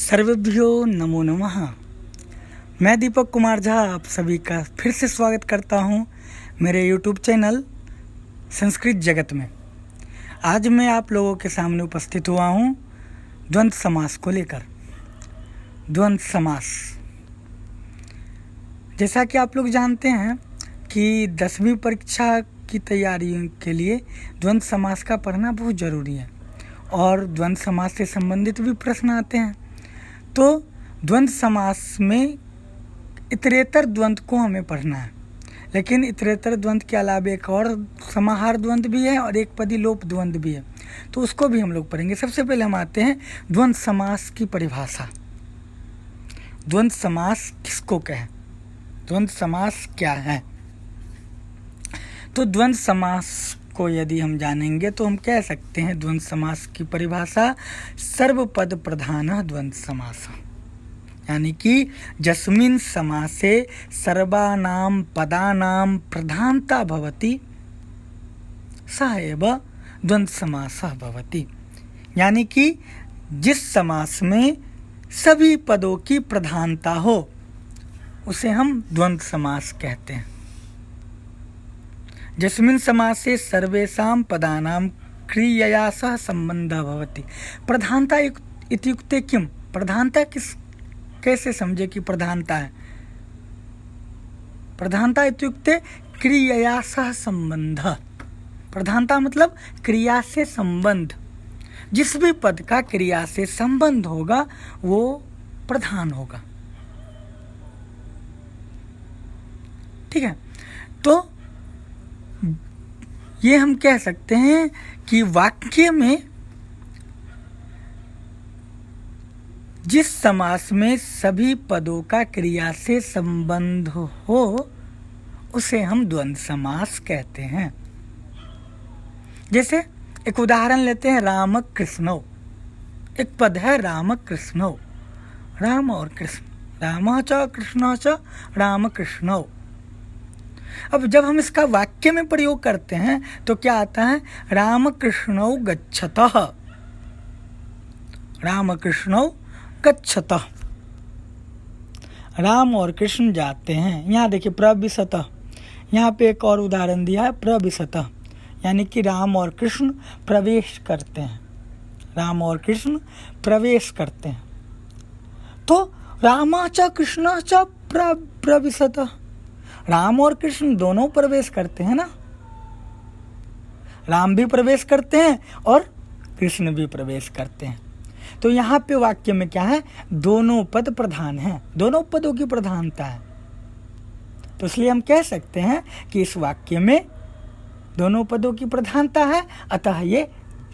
सर्वेभ्यो नमो नमः। मैं दीपक कुमार झा आप सभी का फिर से स्वागत करता हूं मेरे YouTube चैनल संस्कृत जगत में। आज मैं आप लोगों के सामने उपस्थित हुआ हूं द्वंद्व समास को लेकर। द्वंद्व समास, जैसा कि आप लोग जानते हैं कि 10वीं परीक्षा की तैयारी के लिए द्वंद्व समास का पढ़ना बहुत ज़रूरी है और द्वंद्व समास से संबंधित भी प्रश्न आते हैं। तो द्वंद्व समास में इतरेतर द्वंद्व को हमें पढ़ना है, लेकिन इतरेतर द्वंद्व के अलावा एक और समाहार द्वंद्व भी है और एक पदी लोप द्वंद्व भी है, तो उसको भी हम लोग पढ़ेंगे। सबसे पहले हम आते हैं द्वंद्व समास की परिभाषा। द्वंद्व समास किसको कहें, द्वंद्व समास क्या है? तो द्वंद्व समास को यदि हम जानेंगे तो हम कह सकते हैं द्वंद्व समास की परिभाषा सर्वपद प्रधान द्वंद्व समास, यानी कि जस्मिन् समासे सर्वानां पदानां प्रधानता भवति सः एव द्वंद्व समासः भवति। यानी कि जिस समास में सभी पदों की प्रधानता हो उसे हम द्वंद्व समास कहते हैं। जस्मिन् समासे सर्वेषां पदानां क्रियया सह संबंधः भवति। प्रधानता इत्युक्ते किम, प्रधानता कैसे समझे कि प्रधानता है? प्रधानता इत्युक्ते क्रियया सह संबंधः। प्रधानता मतलब क्रिया से संबंध। जिस भी पद का क्रिया से संबंध होगा वो प्रधान होगा। ठीक है, तो ये हम कह सकते हैं कि वाक्य में जिस समास में सभी पदों का क्रिया से संबंध हो उसे हम द्वंद्व समास कहते हैं। जैसे एक उदाहरण लेते हैं, राम कृष्णौ। एक पद है राम कृष्णौ, राम और कृष्ण, राम च कृष्ण च राम कृष्णौ। अब जब हम इसका वाक्य में प्रयोग करते हैं तो क्या आता है? राम कृष्णौ गच्छतः, राम कृष्णौ गच्छतः। राम और कृष्ण जाते हैं। यहाँ देखिए प्रविशतः, यहाँ पे एक और उदाहरण दिया है प्रविशतः, यानी कि राम और कृष्ण प्रवेश करते हैं। राम और कृष्ण प्रवेश करते हैं। तो रामा च कृष्ण च प्रविशतः, राम और कृष्ण दोनों प्रवेश करते हैं ना। राम भी प्रवेश करते हैं और कृष्ण भी प्रवेश करते हैं। तो यहाँ पे वाक्य में क्या है? दोनों पद प्रधान हैं, दोनों पदों की प्रधानता है। तो इसलिए हम कह सकते हैं कि इस वाक्य में दोनों पदों की प्रधानता है, अतः ये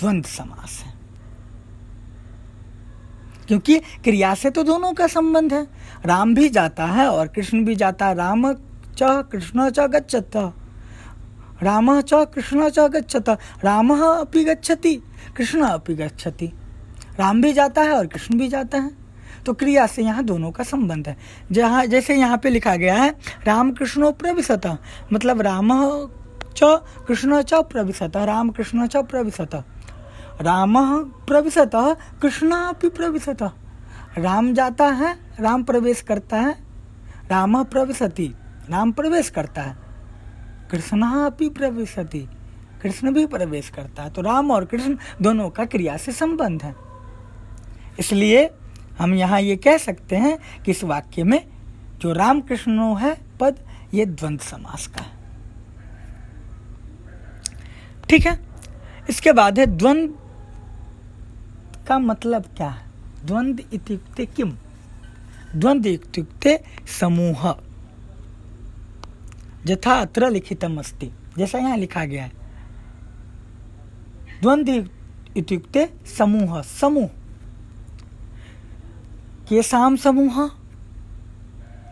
द्वंद्व समास है। क्योंकि क्रिया से तो दोनों का संबंध है। राम भी जाता है और कृष्ण भी जाता है। राम च कृष्ण च गच्छतः, रामः च कृष्ण च गच्छतः, रामः अपि गच्छति कृष्ण अपि गच्छति। राम भी जाता है और कृष्ण भी जाता है, तो क्रिया से यहाँ दोनों का संबंध है। जहाँ जैसे यहाँ पे लिखा गया है राम कृष्णो प्रविशतः, मतलब रामः च कृष्ण च प्रविशतः, राम कृष्ण च प्रविशतः, रामः प्रविशतः कृष्ण अपि प्रविशतः। राम जाता है, राम प्रवेश करता है, रामः प्रविशति, राम प्रवेश करता है, कृष्ण अपि प्रविशति, कृष्ण भी प्रवेश करता है। तो राम और कृष्ण दोनों का क्रिया से संबंध है। इसलिए हम यहाँ ये कह सकते हैं कि इस वाक्य में जो राम कृष्णो है पद, ये द्वंद्व समास का है। ठीक है, इसके बाद है द्वंद्व का मतलब क्या है? द्वंद्व इत्युक्ते किम? द्वंद्व इत्युक्ते समूह। यथा अत्र लिखितम अस्ति, जैसा यहाँ लिखा गया है। द्वंद्व इत्युक्ते समूह, समूह। केषां समूह,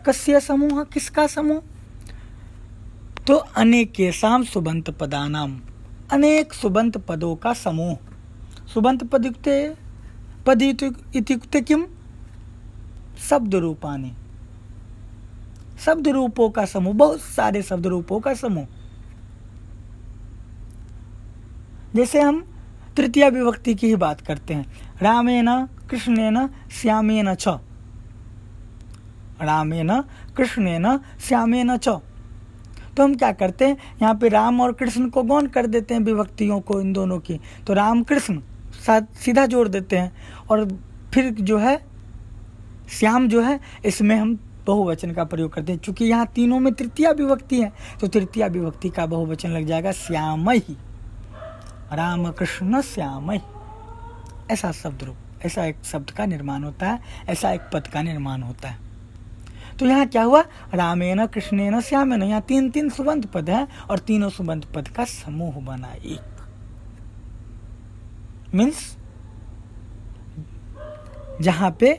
कस्य समूह, किसका समूह? तो अनेकेषां सुबंत पदानां, अनेक सुबंत पदों का समूह। सुबंत पद इत्युक्ते किम? शब्द रूपानि, शब्द रूपों का समूह, बहुत सारे शब्द रूपों का समूह। जैसे हम तृतीया विभक्ति की ही बात करते हैं। रामेण कृष्णेन श्यामेन च, रामेण कृष्णेन श्यामेन च। तो हम क्या करते हैं, यहाँ पे राम और कृष्ण को गौण कर देते हैं, विभक्तियों को इन दोनों की। तो राम कृष्ण सीधा जोड़ देते हैं, और फिर जो है श्याम जो है इसमें हम बहुवचन का प्रयोग करते हैं। चूंकि यहाँ तीनों में तृतीया विभक्ति है तो तृतीया विभक्ति का बहुवचन लग जाएगा श्यामहि, राम कृष्ण श्यामहि। ऐसा शब्द रूप, ऐसा एक शब्द का निर्माण होता है, ऐसा एक पद का निर्माण होता है। तो यहाँ क्या हुआ, रामेण कृष्णेन श्यामेन, यहाँ तीन तीन सुबंध पद है और तीनों सुबंध पद का समूह बना एक। मीन्स जहां पे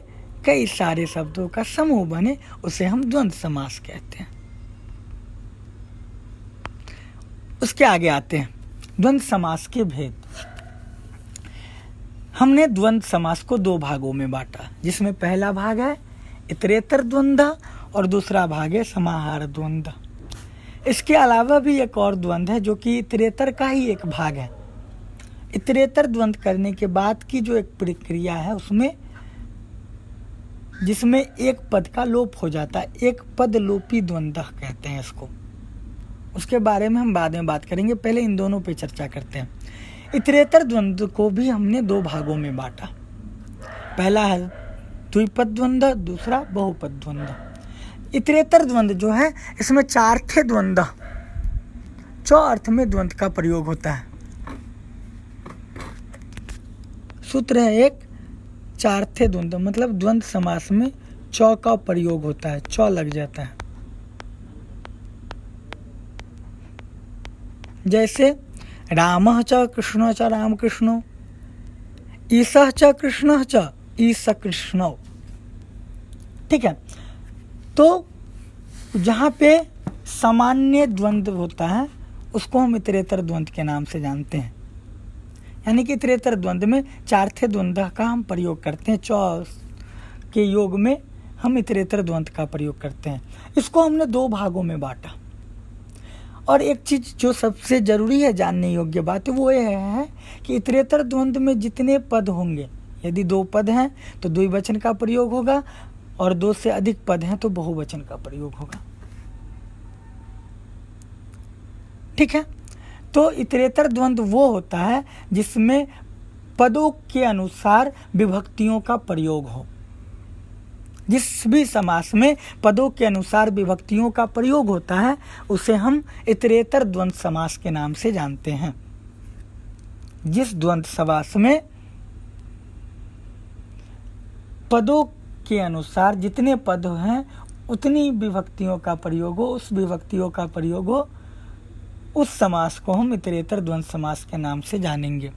कई सारे शब्दों का समूह बने उसे हम द्वंद्व समास कहते हैं। उसके आगे आते हैं द्वंद्व समास के भेद। हमने द्वंद्व समास को दो भागों में बांटा, जिसमें पहला भाग है इतरेतर द्वंद्व और दूसरा भाग है समाहार द्वंद्व। इसके अलावा भी एक और द्वंद्व है जो कि इतरेतर का ही एक भाग है। इतरेतर द्वंद्व करने के बाद की जो एक प्रक्रिया है उसमें, जिसमें एक पद का लोप हो जाता है, एक पद लोपी द्वंद्व कहते हैं इसको। उसके बारे में हम बाद में बात करेंगे, पहले इन दोनों पे चर्चा करते हैं। इतरेतर द्वंद्व को भी हमने दो भागों में बांटा। पहला है द्विपद द्वंद्व, दूसरा बहुपद द्वंद्व। इतरेतर द्वंद्व जो है इसमें चार्थे द्वंद्व, चौ अर्थ में द्वंद्व का प्रयोग होता है। सूत्र है एक, चार्थे द्वंद्व मतलब द्वंद्व समास में चौ का प्रयोग होता है, चौ लग जाता है। जैसे रामः च कृष्णः च रामकृष्णौ, ईशः च कृष्णः च ईशकृष्णौ। ठीक है, तो जहाँ पे सामान्य द्वंद्व होता है उसको हम इतरेतर द्वंद्व के नाम से जानते हैं। यानी कि इतरेतर द्वंद्व में चार्थे द्वंद्व का हम प्रयोग करते हैं, चौ के योग में हम इतरेतर द्वंद्व का प्रयोग करते हैं। इसको हमने दो भागों में बांटा। और एक चीज़ जो सबसे ज़रूरी है जानने योग्य बात वो ये है कि इतरेतर द्वंद्व में जितने पद होंगे, यदि दो पद हैं तो द्विवचन का प्रयोग होगा, और दो से अधिक पद हैं तो बहुवचन का प्रयोग होगा। ठीक है, तो इतरेतर द्वंद्व वो होता है जिसमें पदों के अनुसार विभक्तियों का प्रयोग हो। जिस भी समास में पदों के अनुसार विभक्तियों का प्रयोग होता है उसे हम इतरेतर द्वंद्व समास के नाम से जानते हैं। जिस द्वंद्व समास में पदों के अनुसार जितने पद हैं उतनी विभक्तियों का प्रयोग हो, उस विभक्तियों का प्रयोग हो, उस समास को हम इतरेतर द्वंद्व समास के नाम से जानेंगे।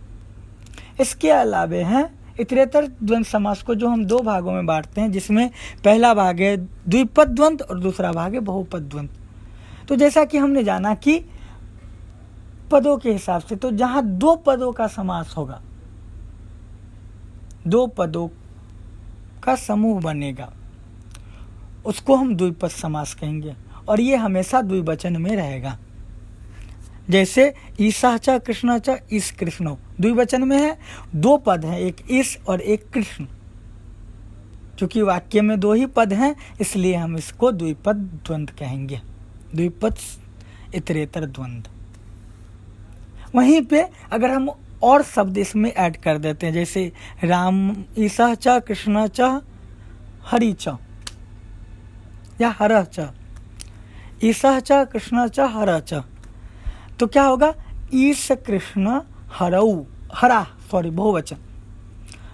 इसके अलावे हैं इतरेतर द्वंद्व समास को जो हम दो भागों में बांटते हैं, जिसमें पहला भाग है द्विपद द्वंद्व और दूसरा भाग है बहुपद द्वंद्व। तो जैसा कि हमने जाना कि पदों के हिसाब से, तो जहां दो पदों का समास होगा, दो पदों का समूह बनेगा, उसको हम द्विपद समास कहेंगे, और ये हमेशा द्विवचन में रहेगा। जैसे ईशः च कृष्ण च ईश कृष्णौ, द्विवचन में है, दो पद हैं, एक ईश और एक कृष्ण। क्योंकि वाक्य में दो ही पद हैं इसलिए हम इसको द्विपद द्वंद्व कहेंगे, द्विपद इतरेतर द्वंद्व। वहीं पे अगर हम और शब्द इसमें ऐड कर देते हैं, जैसे राम ईशः च कृष्ण च हरि च या हरः च, ईशः च कृष्ण च हरः च, तो क्या होगा, ईश कृष्ण हरऊ, हरा सॉरी बहुवचन।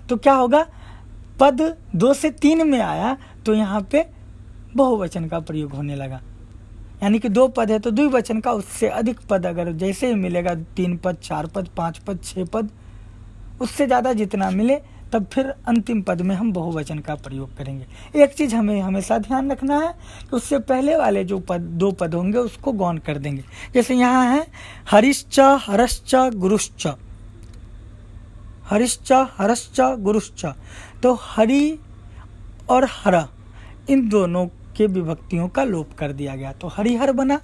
तो क्या होगा, पद 2 से 3 में आया तो यहाँ पे बहुवचन का प्रयोग होने लगा। यानी कि 2 पद है तो द्विवचन का, उससे अधिक पद अगर जैसे ही मिलेगा, 3 पद 4 पद 5 पद 6 पद, उससे ज़्यादा जितना मिले तब फिर अंतिम पद में हम बहुवचन का प्रयोग करेंगे। एक चीज़ हमें हमेशा ध्यान रखना है कि उससे पहले वाले जो दो पद होंगे उसको गौण कर देंगे। जैसे यहाँ है हरिश्च हरश्च गुरुश्च, हरिश्च हरश्च गुरुश्च, तो हरि और हर इन दोनों के विभक्तियों का लोप कर दिया गया, तो हरिहर बना,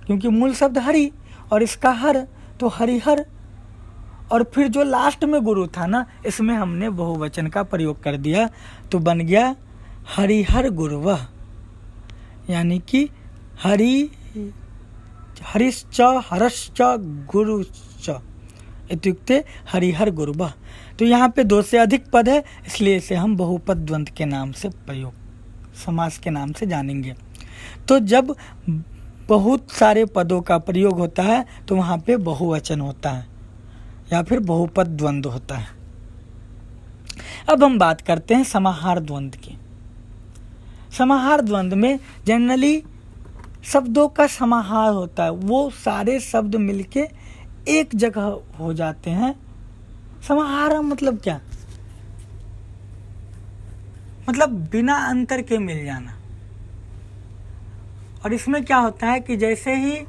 क्योंकि मूल शब्द हरि और इसका हर, तो हरिहर। और फिर जो लास्ट में गुरु था ना, इसमें हमने बहुवचन का प्रयोग कर दिया, तो बन गया हरिहर गुरुवः, यानी कि हरिश्च हरश्च गुरुश्च इत्युक्ते हरिहर गुरुवः। तो यहाँ पे 2 से अधिक पद है, इसलिए इसे हम बहुपद द्वंद्व के नाम से प्रयोग, समास के नाम से जानेंगे। तो जब बहुत सारे पदों का प्रयोग होता है तो वहाँ पे बहुवचन होता है या फिर बहुपद द्वंद्व होता है। अब हम बात करते हैं समाहार द्वंद्व की। समाहार द्वंद्व में जनरली शब्दों का समाहार होता है, वो सारे शब्द मिलके एक जगह हो जाते हैं। समाहार मतलब क्या? मतलब बिना अंतर के मिल जाना। और इसमें क्या होता है कि जैसे ही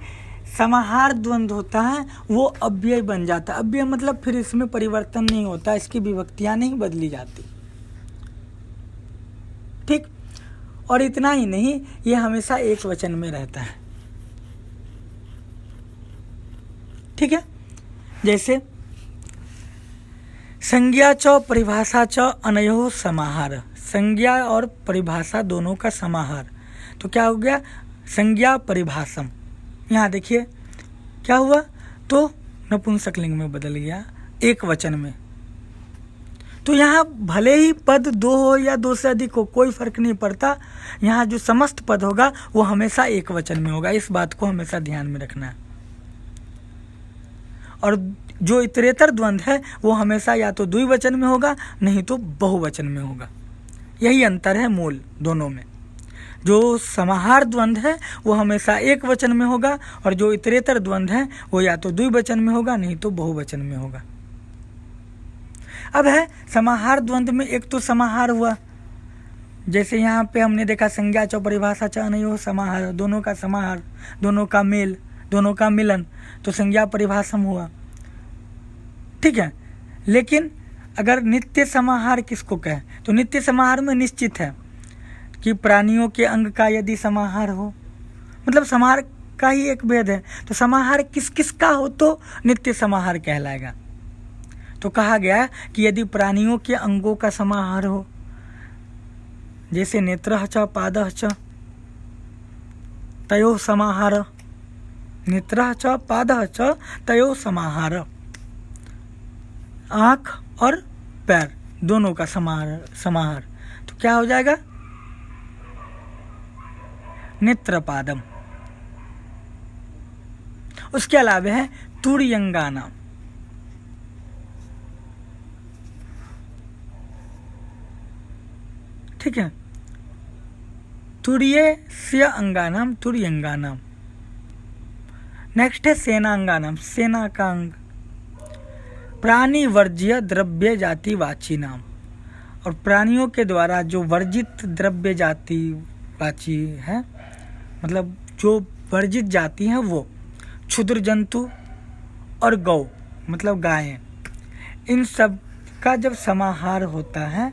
समाहार द्वंद्व होता है वो अव्यय बन जाता है। अव्यय मतलब फिर इसमें परिवर्तन नहीं होता, इसकी विभक्तियां नहीं बदली जाती, ठीक। और इतना ही नहीं, ये हमेशा एक वचन में रहता है, ठीक है। जैसे संज्ञा च परिभाषा च अनयोः समाहार, संज्ञा और परिभाषा दोनों का समाहार। तो क्या हो गया? संज्ञा परिभाषम। यहाँ देखिए क्या हुआ, तो नपुंसकलिंग में बदल गया, एक वचन में। तो यहाँ भले ही पद 2 हो या 2 से अधिक हो, कोई फर्क नहीं पड़ता। यहाँ जो समस्त पद होगा वो हमेशा एक वचन में होगा, इस बात को हमेशा ध्यान में रखना है। और जो इतरेतर द्वंद्व है वो हमेशा या तो द्विवचन में होगा, नहीं तो बहुवचन में होगा। यही अंतर है मूल दोनों में। जो समाहार द्वंद्व है वो हमेशा एक वचन में होगा, और जो इतरेतर द्वंद्व है वो या तो द्विवचन में होगा, नहीं तो बहुवचन में होगा। अब है समाहार द्वंद्व में एक तो समाहार हुआ, जैसे यहाँ पे हमने देखा संज्ञा च परिभाषा च अनयोः समाहार, दोनों का समाहार, दोनों का मेल, दोनों का मिलन, तो संज्ञा परिभाषम हुआ, ठीक है। लेकिन अगर नित्य समाहार किसको कहें, तो नित्य समाहार में निश्चित है कि प्राणियों के अंग का यदि समाहार हो, मतलब समाहार का ही एक भेद है, तो समाहार किस किस का हो तो नित्य समाहार कहलाएगा। तो कहा गया कि यदि प्राणियों के अंगों का समाहार हो, जैसे नेत्रः च पादः च तयोः समाहार, नेत्रः च पादः च तयोः समाहार, आँख और पैर दोनों का समाहार, तो क्या हो जाएगा? नेत्रपादम। उसके अलावा है तुर्यंगाना, ठीक है। तुर्यस्य अंगानाम तुर्यंगानाम। नेक्स्ट है सेनांगानाम, सेना का अंग। प्राणी वर्ज्य द्रव्य जाति वाची नाम, और प्राणियों के द्वारा जो वर्जित द्रव्य जाति वाची है, मतलब जो वर्जित जाति है वो क्षुद्र जंतु और गौ मतलब गायें, इन सब का जब समाहार होता है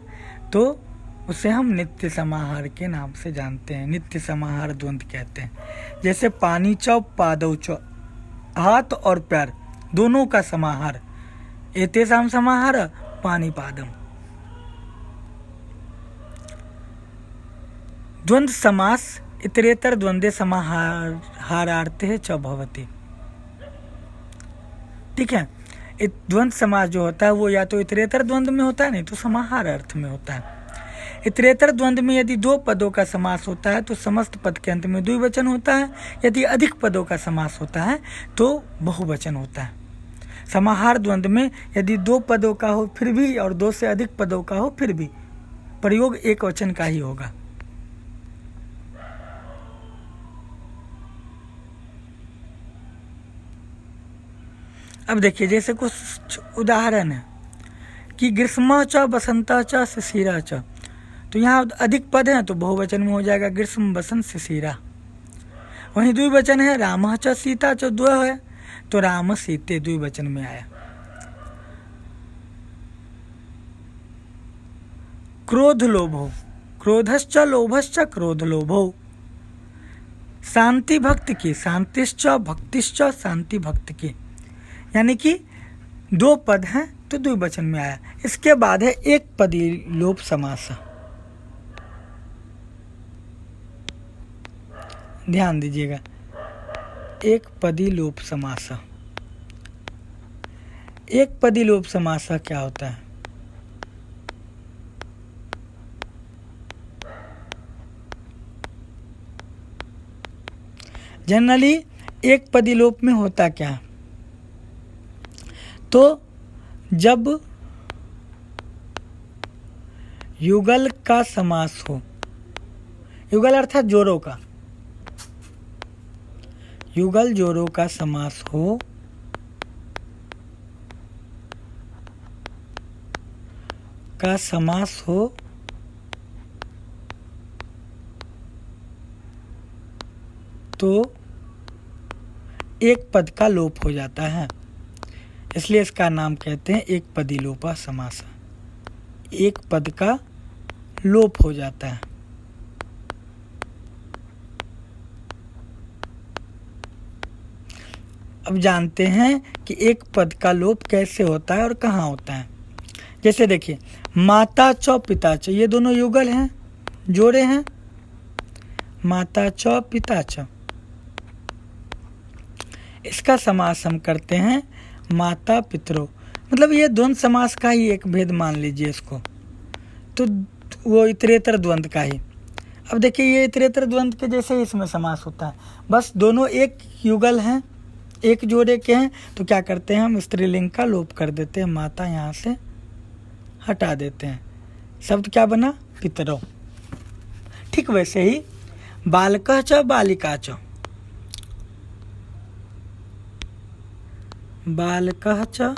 तो उसे हम नित्य समाहार के नाम से जानते हैं, नित्य समाहार द्वंद्व कहते हैं। जैसे पानी च पादौ च, हाथ और पैर दोनों का समाहार, एतेषां समाहार पाणिपादम। द्वंद्व समास इतरेतर द्वंद्वे समाहारार्थे च भवति, ठीक है। द्वंद्व समास जो होता है वो या तो इतरेतर द्वंद्व में होता है, नहीं तो समाहार अर्थ में होता है। इतरेतर द्वंद्व में यदि 2 पदों का समास होता है तो समस्त पद के अंत में द्विवचन होता है, यदि अधिक पदों का समास होता है तो बहुवचन होता है। समाहार द्वंद्व में यदि 2 पदों का हो फिर भी, और 2 से अधिक पदों का हो फिर भी, प्रयोग एक वचन का ही होगा। अब देखिए जैसे कुछ उदाहरण है कि ग्रीष्म च बसंत च शिशिर च, तो यहाँ अधिक पद हैं तो बहुवचन में हो जाएगा ग्रीष्म बसंत शिशिरा। वहीं द्विवचन है रामः च सीता च, 2 है तो राम सीते द्विवचन में आया। क्रोध लोभो, क्रोधश्च लोभश्च क्रोध लोभो। शांति भक्त की, शांतिश्च भक्तिश्च शांति भक्त की, यानी कि दो पद हैं तो द्विवचन में आया। इसके बाद है एक पदी लोप समास। ध्यान दीजिएगा, एक पदी लोप समास। एक पदी लोप समास क्या होता है? जनरली एक पदी लोप में होता क्या है? तो जब युगल का समास हो, युगल अर्थात जोड़ों का, युगल जोड़ों का समास हो तो एक पद का लोप हो जाता है, इसलिए इसका नाम कहते हैं एक पदी लोपा समास। एक पद का लोप हो जाता है। अब जानते हैं कि एक पद का लोप कैसे होता है और कहाँ होता है। जैसे देखिए, माता च पिता च, ये दोनों युगल हैं, जोड़े हैं। माता च पिता च, इसका समास हम करते हैं माता पितरों। मतलब ये द्वंद्व समास का ही एक भेद मान लीजिए इसको, तो वो इतरेतर द्वंद्व का ही। अब देखिए, ये इतरेतर द्वंद्व के जैसे ही इसमें समास होता है, बस दोनों एक युगल हैं, एक जोड़े के हैं, तो क्या करते हैं हम स्त्रीलिंग का लोप कर देते हैं, माता यहाँ से हटा देते हैं, शब्द क्या बना? पितरों। ठीक वैसे ही बालकः च बालिका च, बालकः च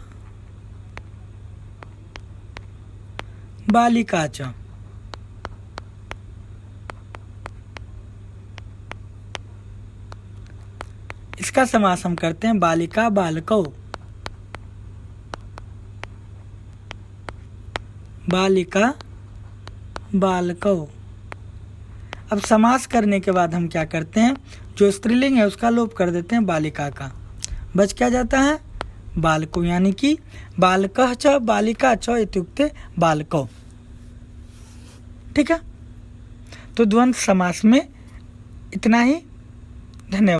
बालिका च, इसका समास हम करते हैं बालिका बालकौ, बालिका बालकौ। अब समास करने के बाद हम क्या करते हैं, जो स्त्रीलिंग है उसका लोप कर देते हैं बालिका का, बच क्या जाता है? बालको, यानी कि बालकः च बालिका च इत्युक्ते बालकौ। ठीक है, तो द्वंद्व समास में इतना ही। धन्यवाद।